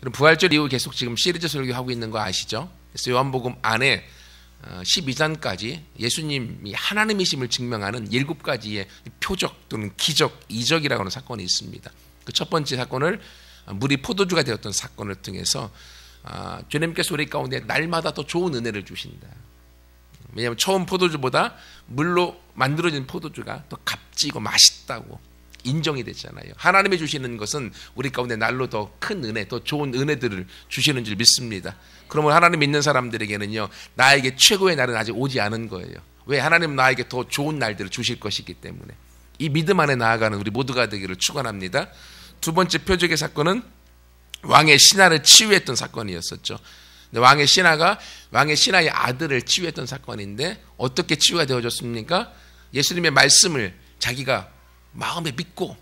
그럼 부활절 이후 계속 지금 시리즈 설교하고 있는 거 아시죠? 그래서 요한복음 안에 12장까지 예수님이 하나님이심을 증명하는 7가지의 표적 또는 기적, 이적이라고 하는 사건이 있습니다. 그 첫 번째 사건을 물이 포도주가 되었던 사건을 통해서 주님께서 우리 가운데 날마다 더 좋은 은혜를 주신다. 왜냐하면 처음 포도주보다 물로 만들어진 포도주가 더 값지고 맛있다고 인정이 됐잖아요. 하나님이 주시는 것은 우리 가운데 날로 더 큰 은혜, 더 좋은 은혜들을 주시는 줄 믿습니다. 그러면 하나님 믿는 사람들에게는요, 나에게 최고의 날은 아직 오지 않은 거예요. 왜? 하나님은 나에게 더 좋은 날들을 주실 것이기 때문에. 이 믿음 안에 나아가는 우리 모두가 되기를 축원합니다. 두 번째 표적의 사건은 왕의 신하를 치유했던 사건이었었죠. 왕의 신하의 아들을 치유했던 사건인데 어떻게 치유가 되어졌습니까? 예수님의 말씀을 자기가 마음에 믿고,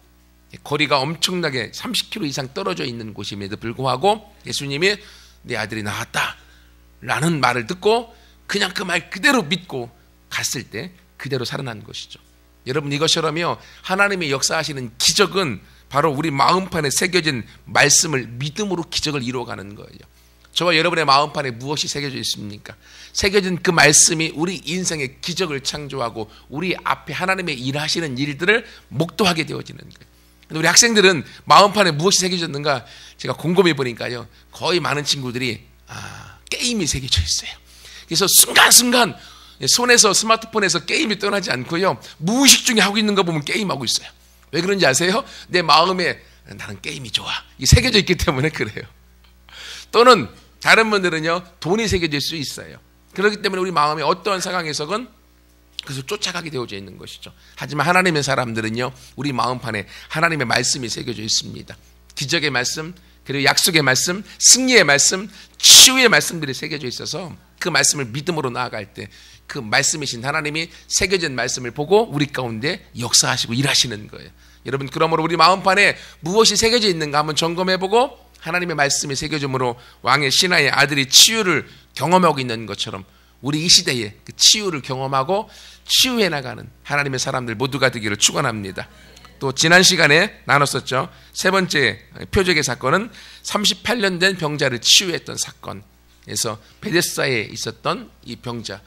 거리가 엄청나게 30km 이상 떨어져 있는 곳임에도 불구하고 예수님이 내 아들이 나왔다 라는 말을 듣고 그냥 그 말 그대로 믿고 갔을 때 그대로 살아난 것이죠. 여러분, 이것처럼요, 하나님의 역사하시는 기적은 바로 우리 마음판에 새겨진 말씀을 믿음으로 기적을 이루어가는 거예요. 저와 여러분의 마음판에 무엇이 새겨져 있습니까? 새겨진 그 말씀이 우리 인생의 기적을 창조하고 우리 앞에 하나님의 일하시는 일들을 목도하게 되어지는 거예요. 근데 우리 학생들은 마음판에 무엇이 새겨졌는가? 제가 곰곰이 보니까요, 거의 많은 친구들이 게임이 새겨져 있어요. 그래서 순간순간 손에서, 스마트폰에서 게임이 떠나지 않고요, 무의식 중에 하고 있는 거 보면 게임하고 있어요. 왜 그런지 아세요? 내 마음에 나는 게임이 좋아, 이게 새겨져 있기 때문에 그래요. 또는 다른 분들은요, 돈이 새겨질 수 있어요. 그렇기 때문에 우리 마음에 어떠한 상황에서건 그래서 쫓아가게 되어져 있는 것이죠. 하지만 하나님의 사람들은요, 우리 마음판에 하나님의 말씀이 새겨져 있습니다. 기적의 말씀, 그리고 약속의 말씀, 승리의 말씀, 치유의 말씀들이 새겨져 있어서 그 말씀을 믿음으로 나아갈 때 그 말씀이신 하나님이 새겨진 말씀을 보고 우리 가운데 역사하시고 일하시는 거예요. 여러분, 그러므로 우리 마음판에 무엇이 새겨져 있는가 한번 점검해보고 하나님의 말씀이 새겨짐으로 왕의 신하의 아들이 치유를 경험하고 있는 것처럼 우리 이 시대에 그 치유를 경험하고 치유해 나가는 하나님의 사람들 모두가 되기를 축원합니다. 또 지난 시간에 나눴었죠. 세 번째 표적의 사건은 38년 된 병자를 치유했던 사건에서 베데스다에 있었던 이 병자,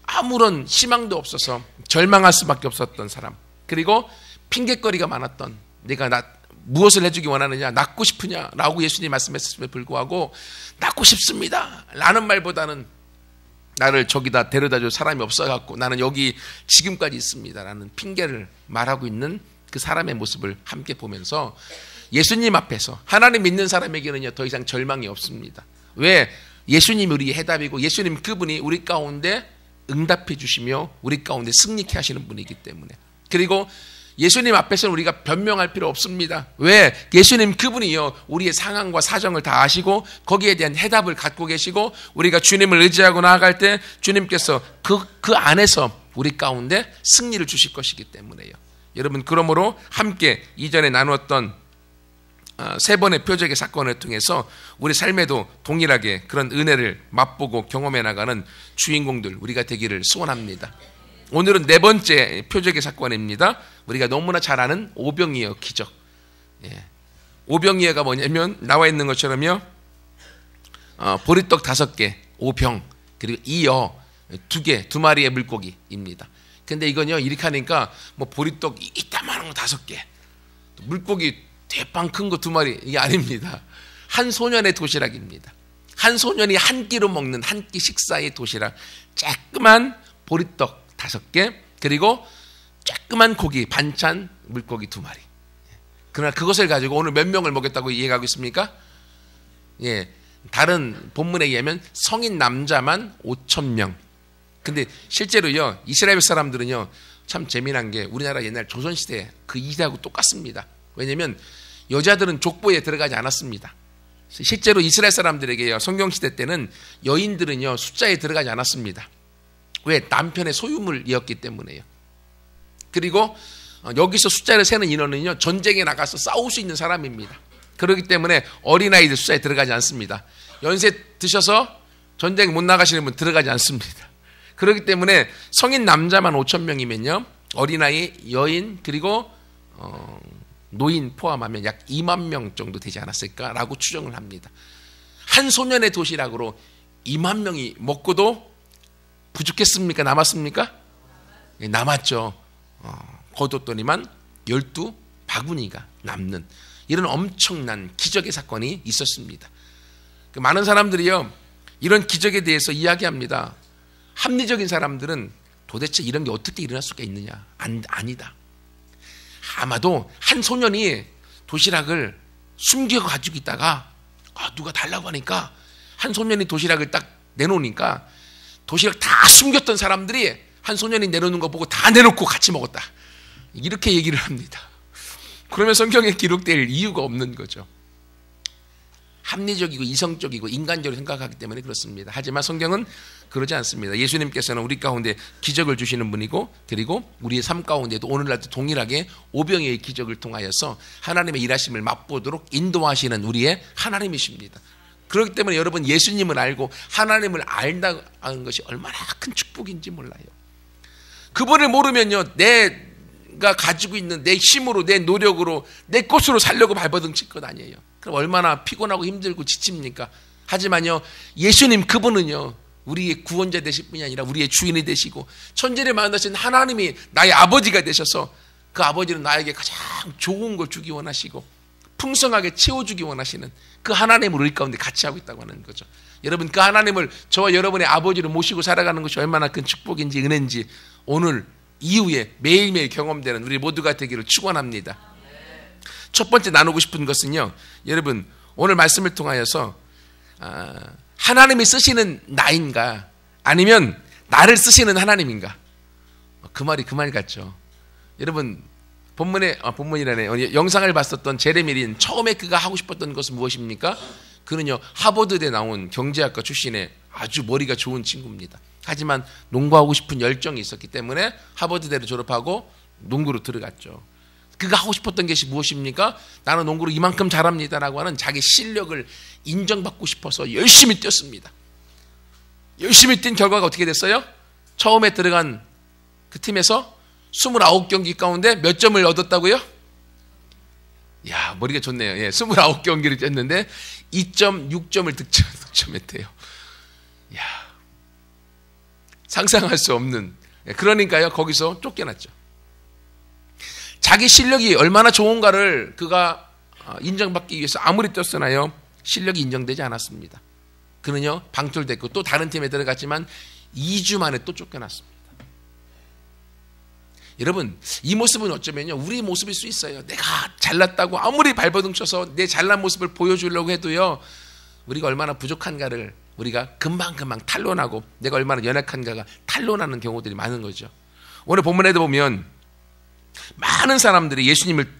아무런 희망도 없어서 절망할 수밖에 없었던 사람, 그리고 핑계거리가 많았던, 내가 무엇을 해주기 원하느냐, 낫고 싶으냐 라고 예수님이 말씀했음에 불구하고 낫고 싶습니다 라는 말보다는 나를 저기다 데려다줄 사람이 없어갖고 나는 여기 지금까지 있습니다 라는 핑계를 말하고 있는 그 사람의 모습을 함께 보면서 예수님 앞에서 하나님 믿는 사람에게는요, 더 이상 절망이 없습니다. 왜? 예수님이 우리의 해답이고 예수님 그분이 우리 가운데 응답해 주시며 우리 가운데 승리케 하시는 분이기 때문에. 그리고 예수님 앞에서는 우리가 변명할 필요 없습니다. 왜? 예수님 그분이요, 우리의 상황과 사정을 다 아시고 거기에 대한 해답을 갖고 계시고 우리가 주님을 의지하고 나아갈 때 주님께서 그 안에서 우리 가운데 승리를 주실 것이기 때문에요. 여러분, 그러므로 함께 이전에 나누었던 세 번의 표적의 사건을 통해서 우리 삶에도 동일하게 그런 은혜를 맛보고 경험해 나가는 주인공들 우리가 되기를 소원합니다. 오늘은 네 번째 표적의 사건입니다. 우리가 너무나 잘 아는 오병이어 기적. 오병이어가 뭐냐면 나와 있는 것처럼요, 보리떡 5개, 오병, 그리고 이어 2개, 2마리의 물고기입니다. 근데 이건요, 이렇게 하니까 뭐 보리떡 이따만한 거 5개, 물고기 대빵 큰 거 2마리, 이게 아닙니다. 한 소년의 도시락입니다. 한 소년이 한 끼로 먹는 한 끼 식사의 도시락, 조그만 보리떡 5개, 그리고 조그만 고기, 반찬, 물고기 2마리. 그러나 그것을 가지고 오늘 몇 명을 먹였다고 이해하고 있습니까? 다른 본문에 의하면 성인 남자만 5,000명. 근데 실제로요, 이스라엘 사람들은요, 참 재미난 게 우리나라 옛날 조선시대 그 이때하고 똑같습니다. 왜냐면 여자들은 족보에 들어가지 않았습니다. 실제로 이스라엘 사람들에게요, 성경시대 때는 여인들은요, 숫자에 들어가지 않았습니다. 왜? 남편의 소유물이었기 때문에요. 그리고 여기서 숫자를 세는 인원은요, 전쟁에 나가서 싸울 수 있는 사람입니다. 그렇기 때문에 어린아이들 숫자에 들어가지 않습니다. 연세 드셔서 전쟁 못 나가시는 분 들어가지 않습니다. 그렇기 때문에 성인 남자만 5,000명이면요, 어린아이, 여인, 그리고 노인 포함하면 약 2만 명 정도 되지 않았을까라고 추정을 합니다. 한 소년의 도시락으로 2만 명이 먹고도 부족했습니까? 남았습니까? 예, 남았죠. 거뒀더니만 12바구니가 남는 이런 엄청난 기적의 사건이 있었습니다. 많은 사람들이요, 이런 기적에 대해서 이야기합니다. 합리적인 사람들은 도대체 이런 게 어떻게 일어날 수가 있느냐? 아니다. 아마도 한 소년이 도시락을 숨겨가지고 있다가 누가 달라고 하니까 한 소년이 도시락을 딱 내놓으니까 도시락 다 숨겼던 사람들이 한 소년이 내놓는 거 보고 다 내놓고 같이 먹었다. 이렇게 얘기를 합니다. 그러면 성경에 기록될 이유가 없는 거죠. 합리적이고 이성적이고 인간적으로 생각하기 때문에 그렇습니다. 하지만 성경은 그러지 않습니다. 예수님께서는 우리 가운데 기적을 주시는 분이고, 그리고 우리의 삶 가운데도 오늘날도 동일하게 오병이의 기적을 통하여서 하나님의 일하심을 맛보도록 인도하시는 우리의 하나님이십니다. 그렇기 때문에 여러분, 예수님을 알고 하나님을 알다는 것이 얼마나 큰 축복인지 몰라요. 그분을 모르면요, 내가 가지고 있는 내 힘으로, 내 노력으로, 내 것으로 살려고 발버둥칠 것 아니에요. 그럼 얼마나 피곤하고 힘들고 지칩니까? 하지만요, 예수님 그분은요, 우리의 구원자 되실 뿐이 아니라 우리의 주인이 되시고 천지를 만드신 하나님이 나의 아버지가 되셔서 그 아버지는 나에게 가장 좋은 걸 주기 원하시고 풍성하게 채워주기 원하시는 그 하나님을 우리 가운데 같이 하고 있다고 하는 거죠. 여러분, 그 하나님을 저와 여러분의 아버지로 모시고 살아가는 것이 얼마나 큰 축복인지 은혜인지 오늘 이후에 매일매일 경험되는 우리 모두가 되기를 축원합니다. 첫 번째 나누고 싶은 것은요, 여러분, 오늘 말씀을 통하여서 하나님이 쓰시는 나인가 아니면 나를 쓰시는 하나님인가? 그 말이 그 말 같죠. 여러분, 본문이라네. 영상을 봤었던 제레미 린, 처음에 그가 하고 싶었던 것은 무엇입니까? 그는요, 하버드대 나온 경제학과 출신의 아주 머리가 좋은 친구입니다. 하지만 농구하고 싶은 열정이 있었기 때문에 하버드대를 졸업하고 농구로 들어갔죠. 그가 하고 싶었던 것이 무엇입니까? 나는 농구로 이만큼 잘합니다라고 하는 자기 실력을 인정받고 싶어서 열심히 뛰었습니다. 열심히 뛴 결과가 어떻게 됐어요? 처음에 들어간 그 팀에서 29경기 가운데 몇 점을 얻었다고요? 야, 머리가 좋네요. 예, 29경기를 뛰었는데 2.6점을 득점했대요. 야, 상상할 수 없는. 그러니까요, 거기서 쫓겨났죠. 자기 실력이 얼마나 좋은가를 그가 인정받기 위해서 아무리 뛰었으나요, 실력이 인정되지 않았습니다. 그는요, 방출됐고 또 다른 팀에 들어갔지만 2주 만에 또 쫓겨났습니다. 여러분, 이 모습은 어쩌면요, 우리 모습일 수 있어요. 내가 잘났다고 아무리 발버둥 쳐서 내 잘난 모습을 보여주려고 해도요, 우리가 얼마나 부족한가를 우리가 금방금방 탄론하고 내가 얼마나 연약한가가 탄론하는 경우들이 많은 거죠. 오늘 본문에도 보면 많은 사람들이 예수님을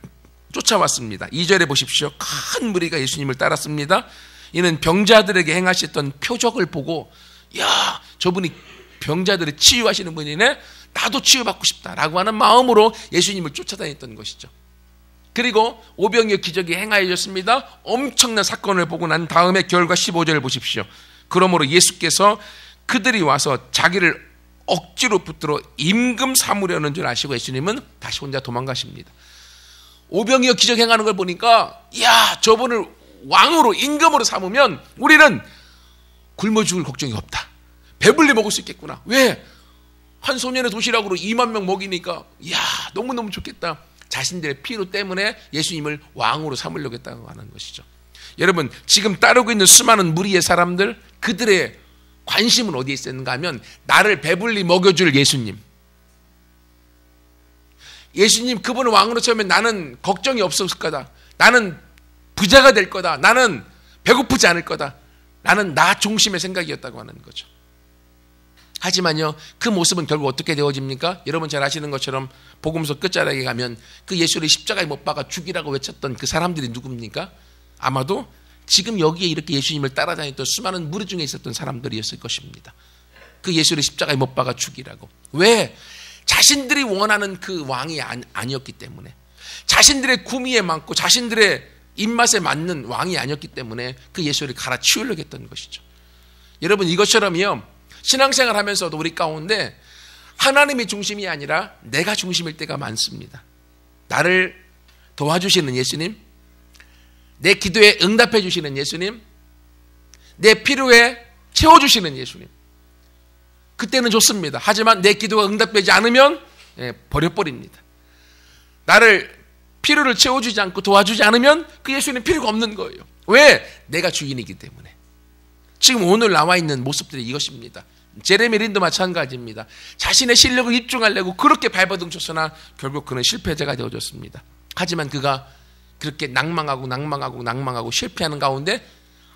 쫓아왔습니다. 2절에 보십시오. 큰 무리가 예수님을 따랐습니다. 이는 병자들에게 행하셨던 표적을 보고, 야, 저분이 병자들을 치유하시는 분이네, 나도 치유받고 싶다라고 하는 마음으로 예수님을 쫓아다녔던 것이죠. 그리고 오병이어 기적이 행하여졌습니다. 엄청난 사건을 보고 난 다음에 결과 15절을 보십시오. 그러므로 예수께서 그들이 와서 자기를 억지로 붙들어 임금 삼으려는 줄 아시고 예수님은 다시 혼자 도망가십니다. 오병이어 기적 행하는 걸 보니까, 야, 저분을 왕으로 임금으로 삼으면 우리는 굶어 죽을 걱정이 없다. 배불리 먹을 수 있겠구나. 왜? 한 소년의 도시락으로 2만 명 먹이니까, 야, 너무너무 좋겠다. 자신들의 피로 때문에 예수님을 왕으로 삼으려고 했다고 하는 것이죠. 여러분, 지금 따르고 있는 수많은 무리의 사람들, 그들의 관심은 어디에 있었는가 하면 나를 배불리 먹여줄 예수님. 예수님 그분을 왕으로 세우면 나는 걱정이 없을 거다. 나는 부자가 될 거다. 나는 배고프지 않을 거다. 나는 나 중심의 생각이었다고 하는 거죠. 하지만요, 그 모습은 결국 어떻게 되어집니까? 여러분 잘 아시는 것처럼 복음서 끝자락에 가면 그 예수를 십자가에 못 박아 죽이라고 외쳤던 그 사람들이 누굽니까? 아마도 지금 여기에 이렇게 예수님을 따라다녔던 수많은 무리 중에 있었던 사람들이었을 것입니다. 그 예수를 십자가에 못 박아 죽이라고. 왜? 자신들이 원하는 그 왕이 아니었기 때문에, 자신들의 구미에 맞고 자신들의 입맛에 맞는 왕이 아니었기 때문에 그 예수를 갈아치우려고 했던 것이죠. 여러분, 이것처럼요, 신앙생활 하면서도 우리 가운데 하나님이 중심이 아니라 내가 중심일 때가 많습니다. 나를 도와주시는 예수님, 내 기도에 응답해 주시는 예수님, 내 필요에 채워주시는 예수님. 그때는 좋습니다. 하지만 내 기도가 응답되지 않으면 버려버립니다. 나를 필요를 채워주지 않고 도와주지 않으면 그 예수님 필요가 없는 거예요. 왜? 내가 주인이기 때문에. 지금 오늘 나와 있는 모습들이 이것입니다. 제레미 린도 마찬가지입니다. 자신의 실력을 입증하려고 그렇게 발버둥 쳤으나 결국 그는 실패자가 되어졌습니다. 하지만 그가 그렇게 낭망하고 실패하는 가운데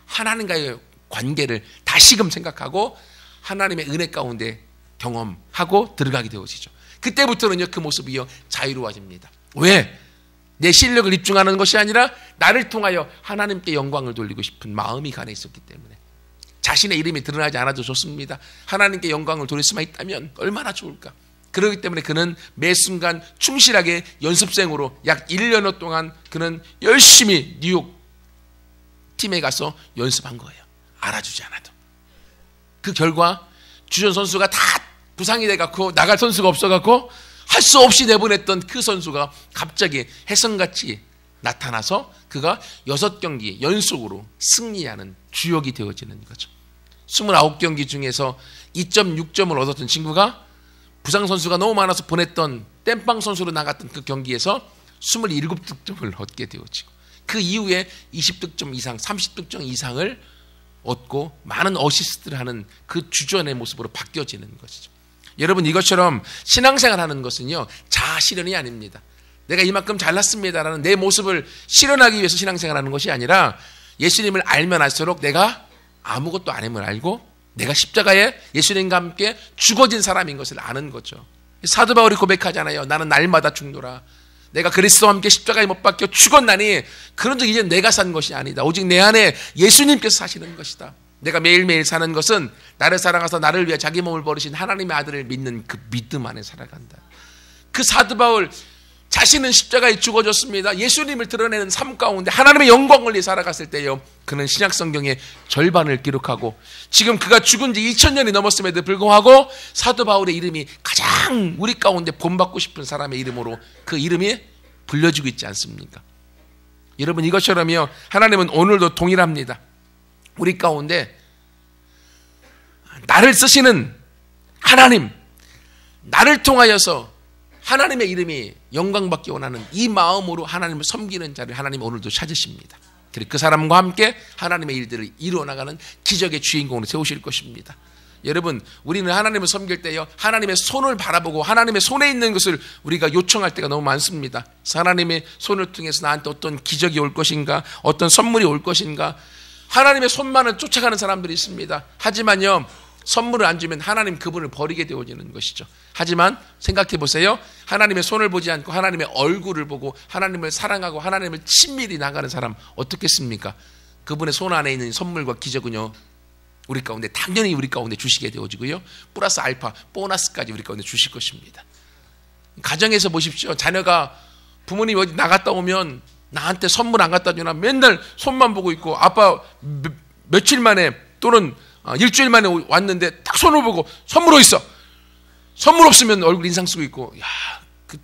하나님과의 관계를 다시금 생각하고 하나님의 은혜 가운데 경험하고 들어가게 되어지죠. 그때부터는요, 그 모습이요, 자유로워집니다. 왜? 내 실력을 입증하는 것이 아니라 나를 통하여 하나님께 영광을 돌리고 싶은 마음이 간에 있었기 때문에. 자신의 이름이 드러나지 않아도 좋습니다. 하나님께 영광을 돌릴 수만 있다면 얼마나 좋을까. 그렇기 때문에 그는 매 순간 충실하게 연습생으로 약 1년여 동안 그는 열심히 뉴욕 팀에 가서 연습한 거예요. 알아주지 않아도. 그 결과 주전 선수가 다 부상이 돼갖고 나갈 선수가 없어갖고 할 수 없이 내보냈던 그 선수가 갑자기 혜성같이 나타나서 그가 6경기 연속으로 승리하는 주역이 되어지는 거죠. 29경기 중에서 2.6점을 얻었던 친구가 부상 선수가 너무 많아서 보냈던 땜빵 선수로 나갔던 그 경기에서 27득점을 얻게 되어지고 그 이후에 20득점 이상, 30득점 이상을 얻고 많은 어시스트를 하는 그 주전의 모습으로 바뀌어지는 것이죠. 여러분, 이것처럼 신앙생활 하는 것은요, 자아 실현이 아닙니다. 내가 이만큼 잘났습니다라는 내 모습을 실현하기 위해서 신앙생활 하는 것이 아니라 예수님을 알면 알수록 내가 아무것도 아님을 알고 내가 십자가에 예수님과 함께 죽어진 사람인 것을 아는 거죠. 사도 바울이 고백하잖아요. 나는 날마다 죽노라. 내가 그리스도와 함께 십자가에 못 박혀 죽었나니 그런즉 이제 내가 산 것이 아니다. 오직 내 안에 예수님께서 사시는 것이다. 내가 매일매일 사는 것은 나를 사랑하사 나를 위해 자기 몸을 버리신 하나님의 아들을 믿는 그 믿음 안에 살아간다. 그 사도 바울 자신은 십자가에 죽어졌습니다. 예수님을 드러내는 삶 가운데 하나님의 영광을 위해 살아갔을 때요, 그는 신약 성경의 절반을 기록하고 지금 그가 죽은 지 2000년이 넘었음에도 불구하고 사도 바울의 이름이 가장 우리 가운데 본받고 싶은 사람의 이름으로 그 이름이 불려지고 있지 않습니까? 여러분, 이것처럼요, 하나님은 오늘도 동일합니다. 우리 가운데 나를 쓰시는 하나님, 나를 통하여서 하나님의 이름이 영광받기 원하는 이 마음으로 하나님을 섬기는 자를 하나님 오늘도 찾으십니다. 그리고 그 사람과 함께 하나님의 일들을 이루어나가는 기적의 주인공으로 세우실 것입니다. 여러분, 우리는 하나님을 섬길 때요, 하나님의 손을 바라보고 하나님의 손에 있는 것을 우리가 요청할 때가 너무 많습니다. 하나님의 손을 통해서 나한테 어떤 기적이 올 것인가, 어떤 선물이 올 것인가, 하나님의 손만을 쫓아가는 사람들이 있습니다. 하지만요, 선물을 안 주면 하나님 그분을 버리게 되어지는 것이죠. 하지만 생각해 보세요. 하나님의 손을 보지 않고 하나님의 얼굴을 보고 하나님을 사랑하고 하나님을 친밀히 나가는 사람 어떻겠습니까? 그분의 손 안에 있는 선물과 기적은요, 우리 가운데 당연히 우리 가운데 주시게 되어지고요, 플러스 알파 보너스까지 우리 가운데 주실 것입니다. 가정에서 보십시오. 자녀가 부모님 어디 나갔다 오면 나한테 선물 안 갖다 주나 맨날 손만 보고 있고, 아빠 며칠 만에 또는 일주일 만에 왔는데 딱 손을 보고 선물 어디 있어? 선물 없으면 얼굴 인상 쓰고 있고, 야, 그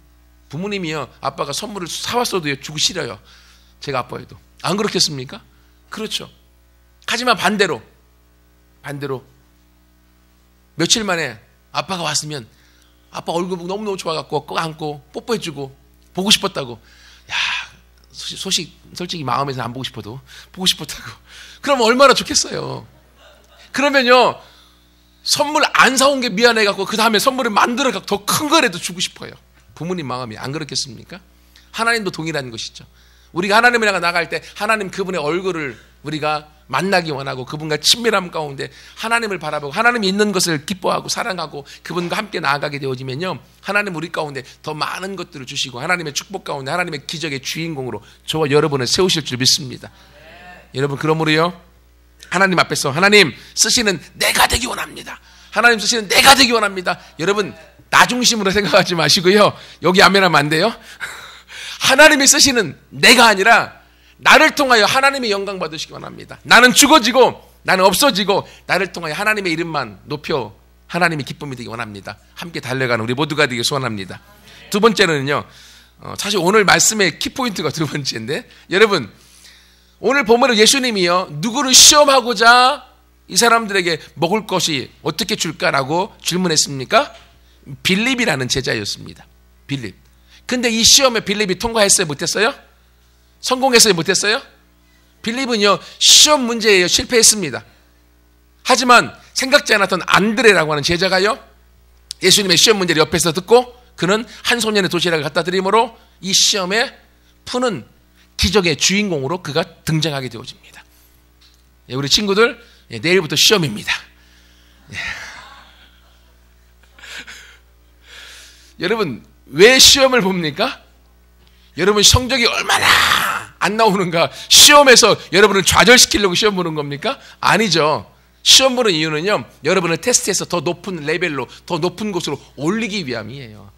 부모님이요, 아빠가 선물을 사왔어도 주고 싫어요. 제가 아빠여도. 안 그렇겠습니까? 그렇죠. 하지만 반대로 며칠 만에 아빠가 왔으면 아빠 얼굴 보고 너무너무 좋아갖고 꼭 안고 뽀뽀해주고 보고 싶었다고. 야, 소식 솔직히 마음에서 안 보고 싶어도 보고 싶었다고. 그럼 얼마나 좋겠어요. 그러면요, 선물 안 사온 게 미안해갖고 그 다음에 선물을 만들어갖고 더 큰 거라도 주고 싶어요. 부모님 마음이 안 그렇겠습니까? 하나님도 동일한 것이죠. 우리가 하나님을 향해 나갈 때 하나님 그분의 얼굴을 우리가 만나기 원하고 그분과 친밀함 가운데 하나님을 바라보고 하나님이 있는 것을 기뻐하고 사랑하고 그분과 함께 나아가게 되어지면요, 하나님 우리 가운데 더 많은 것들을 주시고 하나님의 축복 가운데 하나님의 기적의 주인공으로 저와 여러분을 세우실 줄 믿습니다. 여러분, 그러므로요, 하나님 앞에서 하나님 쓰시는 내가 되기 원합니다. 하나님 쓰시는 내가 되기 원합니다. 여러분, 나 중심으로 생각하지 마시고요, 여기 아멘하면 안 돼요. 하나님이 쓰시는 내가 아니라 나를 통하여 하나님의 영광 받으시기 원합니다. 나는 죽어지고 나는 없어지고 나를 통하여 하나님의 이름만 높여 하나님의 기쁨이 되기 원합니다. 함께 달려가는 우리 모두가 되기 소원합니다. 두 번째는요, 사실 오늘 말씀의 키포인트가 두 번째인데, 여러분 오늘 본문은 예수님이요 누구를 시험하고자 이 사람들에게 먹을 것이 어떻게 줄까라고 질문했습니까? 빌립이라는 제자였습니다. 빌립. 근데 이 시험에 빌립이 통과했어요? 못했어요? 성공했어요? 못했어요? 빌립은요 시험 문제에 실패했습니다. 하지만 생각지 않았던 안드레라고 하는 제자가요 예수님의 시험 문제를 옆에서 듣고 그는 한 소년의 도시락을 갖다 드림으로 이 시험에 푸는 기적의 주인공으로 그가 등장하게 되어집니다. 우리 친구들 내일부터 시험입니다. 여러분 왜 시험을 봅니까? 여러분 성적이 얼마나 안 나오는가 시험에서 여러분을 좌절시키려고 시험 보는 겁니까? 아니죠. 시험 보는 이유는요 여러분을 테스트해서 더 높은 레벨로 더 높은 곳으로 올리기 위함이에요.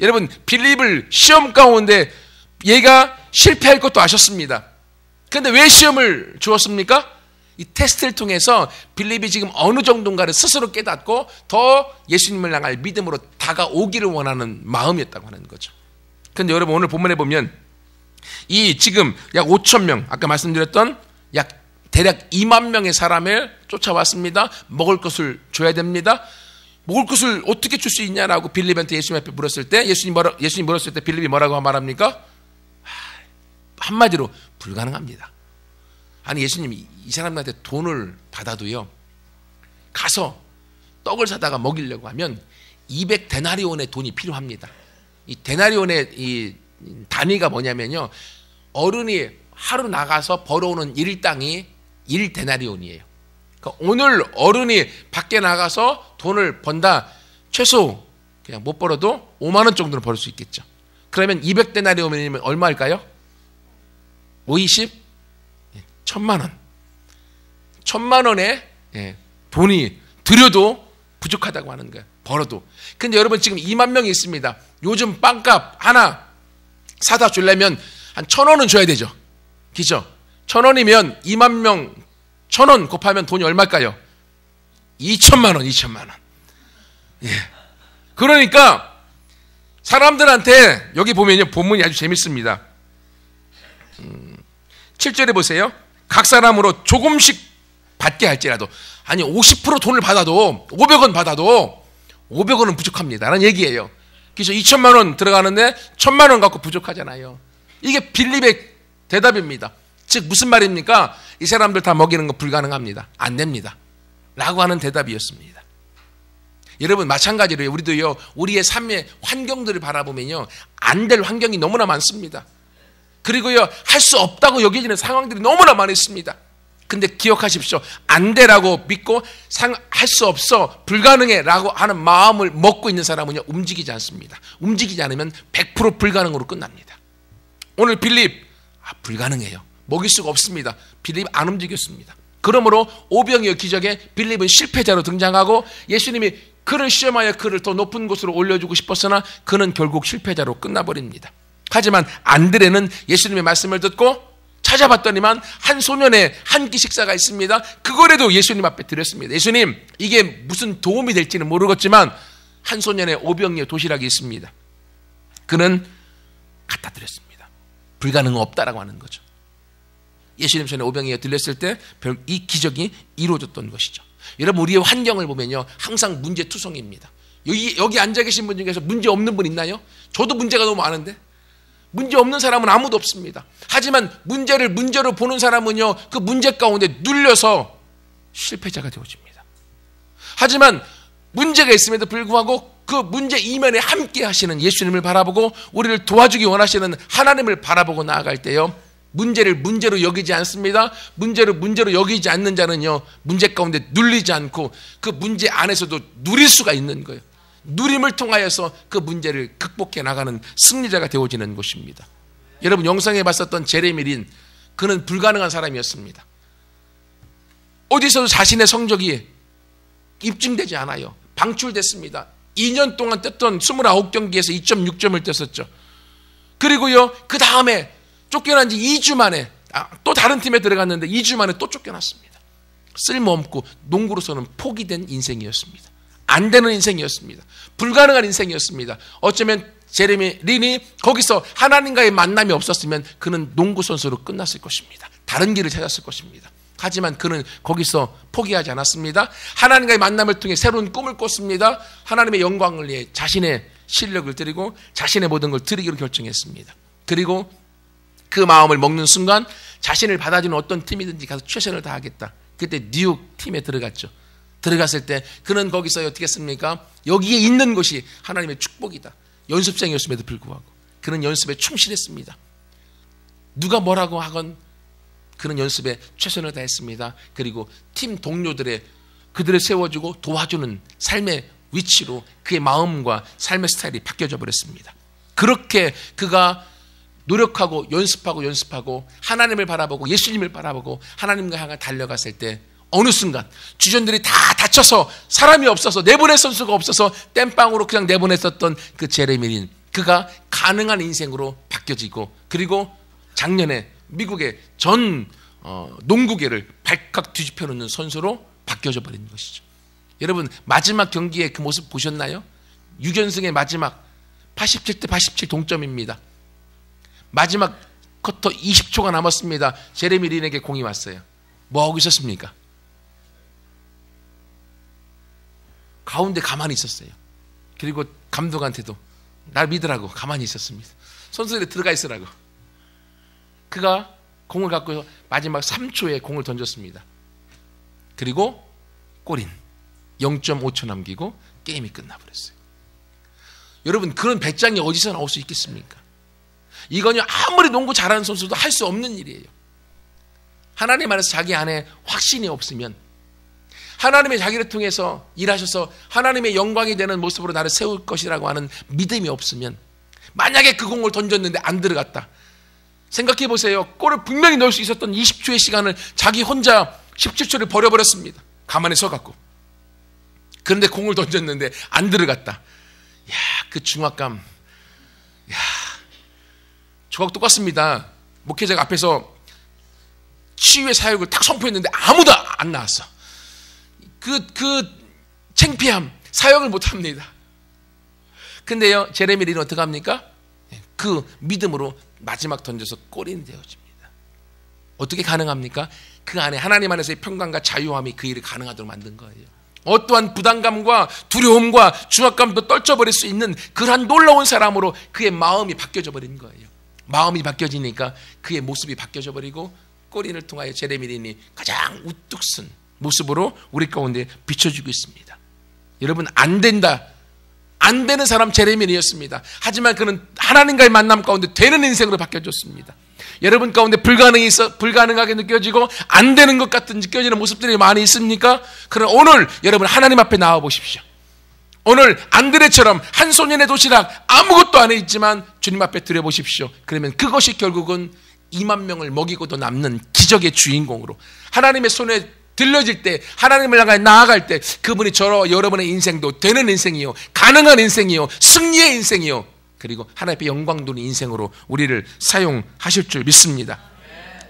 여러분 빌립을 시험 가운데 얘가 실패할 것도 아셨습니다. 그런데 왜 시험을 주었습니까? 이 테스트를 통해서 빌립이 지금 어느 정도인가를 스스로 깨닫고 더 예수님을 향할 믿음으로 다가오기를 원하는 마음이었다고 하는 거죠. 그런데 여러분 오늘 본문에 보면 이 지금 약 5천 명 아까 말씀드렸던 약 대략 2만 명의 사람을 쫓아왔습니다. 먹을 것을 줘야 됩니다. 먹을 것을 어떻게 줄 수 있냐라고 빌립한테 예수님 앞에 물었을 때 예수님 물었을 때 빌립이 뭐라고 말합니까? 한마디로 불가능합니다. 아니 예수님이 이 사람들한테 돈을 받아도요 가서 떡을 사다가 먹이려고 하면 200데나리온의 돈이 필요합니다. 이 데나리온의 이 단위가 뭐냐면요 어른이 하루 나가서 벌어오는 일당이 1데나리온이에요. 그러니까 오늘 어른이 밖에 나가서 돈을 번다 최소 그냥 못 벌어도 5만 원 정도는 벌 수 있겠죠. 그러면 200데나리온이면 얼마일까요? 520? 1000만 원. 1000만 원의 돈이 들여도 부족하다고 하는 거예요. 벌어도. 근데 여러분 지금 2만 명이 있습니다. 요즘 빵값 하나 사다 주려면 한 1000원은 줘야 되죠. 그죠? 1000원이면 2만 명 1000원 곱하면 돈이 얼마일까요? 2천만 원, 2천만 원. 예. 그러니까 사람들한테 여기 보면요 본문이 아주 재밌습니다. 7절에 보세요. 각 사람으로 조금씩 받게 할지라도 아니 50% 돈을 받아도 500원 받아도 500원은 부족합니다 라는 얘기예요. 그래서 2천만 원 들어가는데 1000만 원 갖고 부족하잖아요. 이게 빌립의 대답입니다. 즉 무슨 말입니까? 이 사람들 다 먹이는 거 불가능합니다. 안 됩니다 라고 하는 대답이었습니다. 여러분 마찬가지로 우리도요 우리의 삶의 환경들을 바라보면요 안 될 환경이 너무나 많습니다. 그리고요 할 수 없다고 여겨지는 상황들이 너무나 많이 있습니다. 근데 기억하십시오. 안 되라고 믿고 할 수 없어 불가능해 라고 하는 마음을 먹고 있는 사람은요 움직이지 않습니다. 움직이지 않으면 100% 불가능으로 끝납니다. 오늘 빌립 불가능해요. 먹일 수가 없습니다. 빌립 안 움직였습니다. 그러므로 오병이어 기적에 빌립은 실패자로 등장하고 예수님이 그를 시험하여 그를 더 높은 곳으로 올려주고 싶었으나 그는 결국 실패자로 끝나버립니다. 하지만 안드레는 예수님의 말씀을 듣고 찾아봤더니만 한 소년의 한 끼 식사가 있습니다. 그거라도 예수님 앞에 드렸습니다. 예수님 이게 무슨 도움이 될지는 모르겠지만 한 소년의 오병이어 도시락이 있습니다. 그는 갖다 드렸습니다. 불가능은 없다라고 하는 거죠. 예수님 손에 오병이어 들렸을 때 이 기적이 이루어졌던 것이죠. 여러분 우리의 환경을 보면요 항상 문제투성입니다. 여기 앉아 계신 분 중에서 문제 없는 분 있나요? 저도 문제가 너무 많은데 문제 없는 사람은 아무도 없습니다. 하지만 문제를 문제로 보는 사람은요 그 문제 가운데 눌려서 실패자가 되어집니다. 하지만 문제가 있음에도 불구하고 그 문제 이면에 함께 하시는 예수님을 바라보고 우리를 도와주기 원하시는 하나님을 바라보고 나아갈 때요 문제를 문제로 여기지 않습니다. 문제를 문제로 여기지 않는 자는요 문제 가운데 눌리지 않고 그 문제 안에서도 누릴 수가 있는 거예요. 누림을 통하여서 그 문제를 극복해 나가는 승리자가 되어지는 것입니다. 여러분 영상에 봤었던 제레미 린 그는 불가능한 사람이었습니다. 어디서도 자신의 성적이 입증되지 않아요. 방출됐습니다. 2년 동안 떴던 29경기에서 2.6점을 떴었죠. 그리고요 그 다음에 쫓겨난 지 2주 만에 또 다른 팀에 들어갔는데 2주 만에 또 쫓겨났습니다. 쓸모없고 농구로서는 포기된 인생이었습니다. 안 되는 인생이었습니다. 불가능한 인생이었습니다. 어쩌면 제레미 린이 거기서 하나님과의 만남이 없었으면 그는 농구 선수로 끝났을 것입니다. 다른 길을 찾았을 것입니다. 하지만 그는 거기서 포기하지 않았습니다. 하나님과의 만남을 통해 새로운 꿈을 꿨습니다. 하나님의 영광을 위해 자신의 실력을 드리고 자신의 모든 걸 드리기로 결정했습니다. 그리고 그 마음을 먹는 순간 자신을 받아주는 어떤 팀이든지 가서 최선을 다하겠다. 그때 뉴욕 팀에 들어갔죠. 들어갔을 때 그는 거기서 어떻게 했습니까? 여기에 있는 것이 하나님의 축복이다. 연습생이었음에도 불구하고 그는 연습에 충실했습니다. 누가 뭐라고 하건 그는 연습에 최선을 다했습니다. 그리고 팀 동료들의 그들을 세워주고 도와주는 삶의 위치로 그의 마음과 삶의 스타일이 바뀌어져 버렸습니다. 그렇게 그가 노력하고 연습하고 하나님을 바라보고 예수님을 바라보고 하나님과 향해 달려갔을 때 어느 순간 주전들이 다 다쳐서 사람이 없어서 내보낼 선수가 없어서 땜빵으로 그냥 내보냈었던 그 제레미 린, 그가 가능한 인생으로 바뀌어지고 그리고 작년에 미국의 전 농구계를 발칵 뒤집혀 놓는 선수로 바뀌어져 버린 것이죠. 여러분 마지막 경기의 그 모습 보셨나요? 6연승의 마지막 87대 87 동점입니다. 마지막 쿼터 20초가 남았습니다. 제레미 린에게 공이 왔어요. 뭐하고 있었습니까? 가운데 가만히 있었어요. 그리고 감독한테도 날 믿으라고 가만히 있었습니다. 선수들이 들어가 있으라고. 그가 공을 갖고 마지막 3초에 공을 던졌습니다. 그리고 골인 0.5초 남기고 게임이 끝나버렸어요. 여러분 그런 배짱이 어디서 나올 수 있겠습니까? 이건요 아무리 농구 잘하는 선수도 할 수 없는 일이에요. 하나님 안에서 자기 안에 확신이 없으면, 하나님의 자기를 통해서 일하셔서 하나님의 영광이 되는 모습으로 나를 세울 것이라고 하는 믿음이 없으면, 만약에 그 공을 던졌는데 안 들어갔다, 생각해 보세요. 골을 분명히 넣을 수 있었던 20초의 시간을 자기 혼자 17초를 버려버렸습니다. 가만히 서갖고. 그런데 공을 던졌는데 안 들어갔다. 야, 그 중압감. 야, 저하고 똑같습니다. 목회자가 앞에서 치유의 사역을 딱 선포했는데 아무도 안 나왔어. 그 창피함, 사역을 못 합니다. 근데요, 제레미 린은 어떻게 합니까? 그 믿음으로 마지막 던져서 골인 되어집니다. 어떻게 가능합니까? 그 안에 하나님 안에서의 평강과 자유함이 그 일을 가능하도록 만든 거예요. 어떠한 부담감과 두려움과 중압감도 떨쳐버릴 수 있는 그러한 놀라운 사람으로 그의 마음이 바뀌어져 버린 거예요. 마음이 바뀌어지니까 그의 모습이 바뀌어져 버리고 골인을 통하여 제레미 린이 가장 우뚝 쓴 모습으로 우리 가운데 비춰주고 있습니다. 여러분, 안 된다, 안 되는 사람 제레미 린이었습니다. 하지만 그는 하나님과의 만남 가운데 되는 인생으로 바뀌어졌습니다. 여러분 가운데 불가능하게 느껴지고 안 되는 것 같은 느껴지는 모습들이 많이 있습니까? 그럼 오늘 여러분 하나님 앞에 나와 보십시오. 오늘 안드레처럼 한 소년의 도시락 아무것도 안 해 있지만 주님 앞에 드려보십시오. 그러면 그것이 결국은 2만 명을 먹이고도 남는 기적의 주인공으로 하나님의 손에 들려질 때, 하나님을 향해 나아갈 때 그분이 여러분의 인생도 되는 인생이요, 가능한 인생이요, 승리의 인생이요, 그리고 하나님의 영광 도는 인생으로 우리를 사용하실 줄 믿습니다.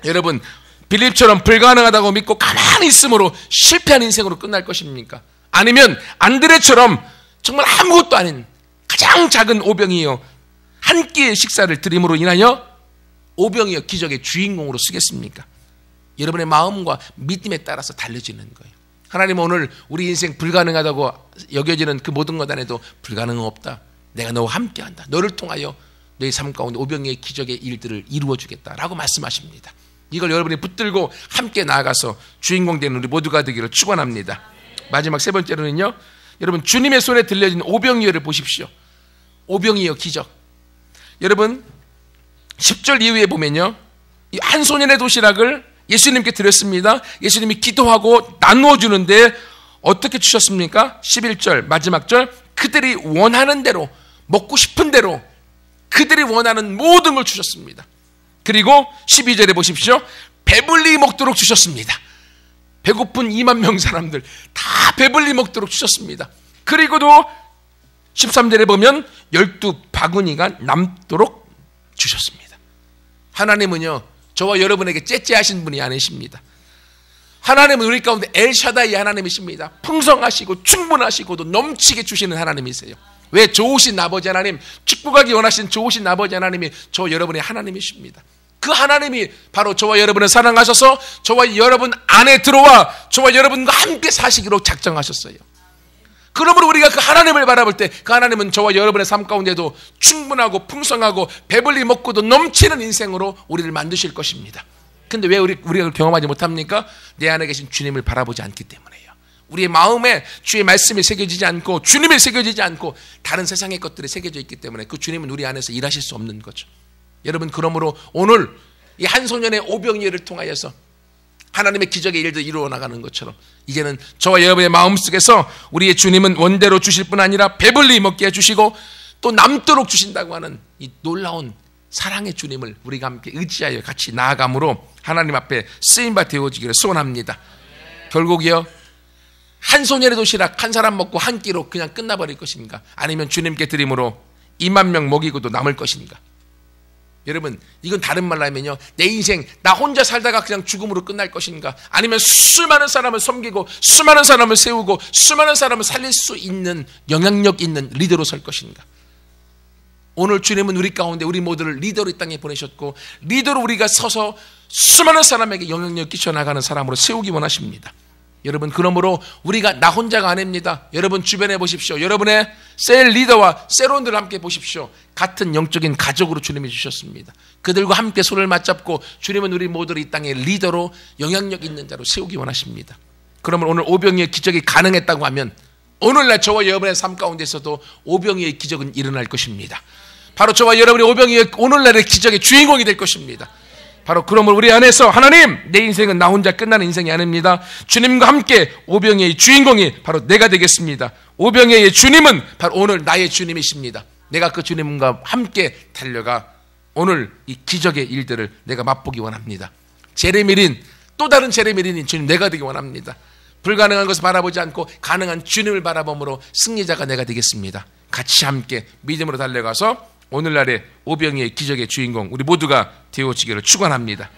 여러분, 빌립처럼 불가능하다고 믿고 가만히 있음으로 실패한 인생으로 끝날 것입니까? 아니면 안드레처럼 정말 아무것도 아닌 가장 작은 오병이요, 한 끼의 식사를 드림으로 인하여 오병이어 기적의 주인공으로 쓰겠습니까? 여러분의 마음과 믿음에 따라서 달려지는 거예요. 하나님, 오늘 우리 인생 불가능하다고 여겨지는 그 모든 것 안에도 불가능은 없다. 내가 너와 함께한다. 너를 통하여 너의 삶 가운데 오병이의 기적의 일들을 이루어주겠다라고 말씀하십니다. 이걸 여러분이 붙들고 함께 나아가서 주인공 되는 우리 모두가 되기를 축원합니다. 마지막 세 번째로는요, 여러분 주님의 손에 들려진 오병이어를 보십시오. 오병이어 기적. 여러분 10절 이후에 보면요, 이 한 소년의 도시락을 예수님께 드렸습니다. 예수님이 기도하고 나누어 주는데 어떻게 주셨습니까? 11절 마지막 절, 그들이 원하는 대로, 먹고 싶은 대로 그들이 원하는 모든 걸 주셨습니다. 그리고 12절에 보십시오. 배불리 먹도록 주셨습니다. 배고픈 2만 명 사람들 다 배불리 먹도록 주셨습니다. 그리고도 13절에 보면 12바구니가 남도록 주셨습니다. 하나님은요, 저와 여러분에게 째째하신 분이 아니십니다. 하나님은 우리 가운데 엘샤다이 하나님이십니다. 풍성하시고 충분하시고도 넘치게 주시는 하나님이세요. 왜? 좋으신 아버지 하나님, 축복하기 원하신 좋으신 아버지 하나님이 저 여러분의 하나님이십니다. 그 하나님이 바로 저와 여러분을 사랑하셔서 저와 여러분 안에 들어와 저와 여러분과 함께 사시기로 작정하셨어요. 그러므로 우리가 그 하나님을 바라볼 때 그 하나님은 저와 여러분의 삶 가운데도 충분하고 풍성하고 배불리 먹고도 넘치는 인생으로 우리를 만드실 것입니다. 근데 왜 우리가 경험하지 못합니까? 내 안에 계신 주님을 바라보지 않기 때문에요. 우리의 마음에 주의 말씀이 새겨지지 않고 주님이 새겨지지 않고 다른 세상의 것들이 새겨져 있기 때문에 그 주님은 우리 안에서 일하실 수 없는 거죠. 여러분, 그러므로 오늘 이 한 소년의 오병이어를 통하여서 하나님의 기적의 일도 이루어 나가는 것처럼 이제는 저와 여러분의 마음속에서 우리의 주님은 원대로 주실 뿐 아니라 배불리 먹게 해주시고 또 남도록 주신다고 하는 이 놀라운 사랑의 주님을 우리가 함께 의지하여 같이 나아감으로 하나님 앞에 쓰임받아 되어지기를 소원합니다. 결국이요, 한 소년의 도시락 한 사람 먹고 한 끼로 그냥 끝나버릴 것인가, 아니면 주님께 드림으로 2만 명 먹이고도 남을 것인가? 여러분, 이건 다른 말로 하면요, 내 인생 나 혼자 살다가 그냥 죽음으로 끝날 것인가, 아니면 수많은 사람을 섬기고 수많은 사람을 세우고 수많은 사람을 살릴 수 있는 영향력 있는 리더로 설 것인가? 오늘 주님은 우리 가운데 우리 모두를 리더로 이 땅에 보내셨고 리더로 우리가 서서 수많은 사람에게 영향력 끼쳐나가는 사람으로 세우기 원하십니다. 여러분, 그러므로 우리가 나 혼자가 아닙니다. 여러분 주변에 보십시오. 여러분의 셀 리더와 셀원들을 함께 보십시오. 같은 영적인 가족으로 주님이 주셨습니다. 그들과 함께 손을 맞잡고 주님은 우리 모두를 이 땅의 리더로 영향력 있는 자로 세우기 원하십니다. 그러면 오늘 오병이의 기적이 가능했다고 하면 오늘날 저와 여러분의 삶 가운데서도 오병이의 기적은 일어날 것입니다. 바로 저와 여러분이 오병이의 오늘날의 기적의 주인공이 될 것입니다. 바로 그러므로 우리 안에서 하나님, 내 인생은 나 혼자 끝나는 인생이 아닙니다. 주님과 함께 오병이의 주인공이 바로 내가 되겠습니다. 오병이의 주님은 바로 오늘 나의 주님이십니다. 내가 그 주님과 함께 달려가 오늘 이 기적의 일들을 내가 맛보기 원합니다. 제레미린, 또 다른 제레미린인 주님 내가 되기 원합니다. 불가능한 것을 바라보지 않고 가능한 주님을 바라봄으로 승리자가 내가 되겠습니다. 같이 함께 믿음으로 달려가서 오늘날의 오병이의 기적의 주인공 우리 모두가 되어지기를 축원합니다.